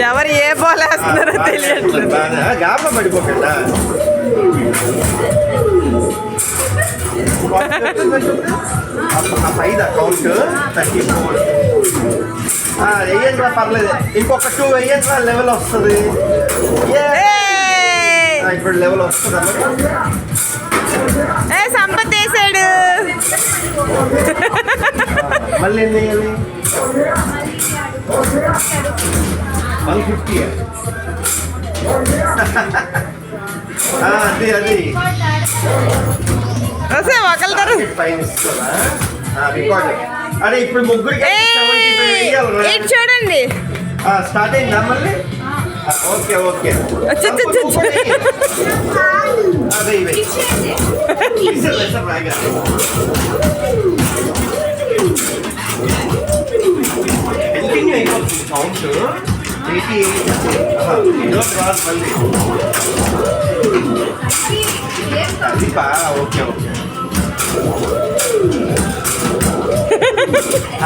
ఎవరు ఏ బాల్ వేస్తున్నారో తెలియట్లేదు. గాబా పడిపోకుండా ఐదు అకౌంట్ 34. వెయ్యండి పర్లేదు, ఇంకొక 2 వెయ్యండి లెవెల్ వస్తుంది. ఇప్పుడు లెవెల్ వస్తుంది. సంపత్ వేసాడు. మళ్ళీ ఏం చేయాలి? 150. అది అది ఒకళ్ళతారు ఫైన్ ఇస్తున్నా రికార్డ్. అరే ఇప్పుడు ముగ్గురికి చూడండి స్టార్ట్ అయిందా మళ్ళీ? Okay okay. అదే కంటిన్యూ అయిపోతుంది కౌంట్. 88 మళ్ళీ అది ఓకే ఓకే.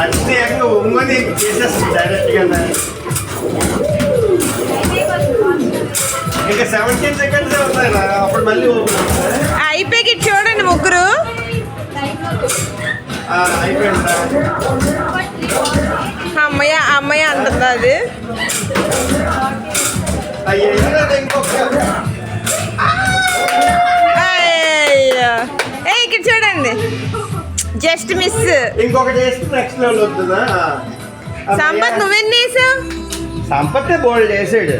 అంతే ఒంగని చేసేస్తుంది డైరెక్ట్గా. ఇంకా 17 సెకండ్స్ ఉన్నాయి. అప్పుడు మళ్ళీ అయిపోయి చూడండి ముగ్గురు. అయిపోయిందా? అమ్మయ్య అమ్మయ్య అంటుంది అది. ఇక్కడ చూడండి జస్ట్ మిస్. ఇంకొకటి వేస్తే నెక్స్ట్ లెవెల్ వస్తుందా? సంపత్ నువ్వెన్ని వేసావు? సంపత్తే బోల్డ్ వేసాడు.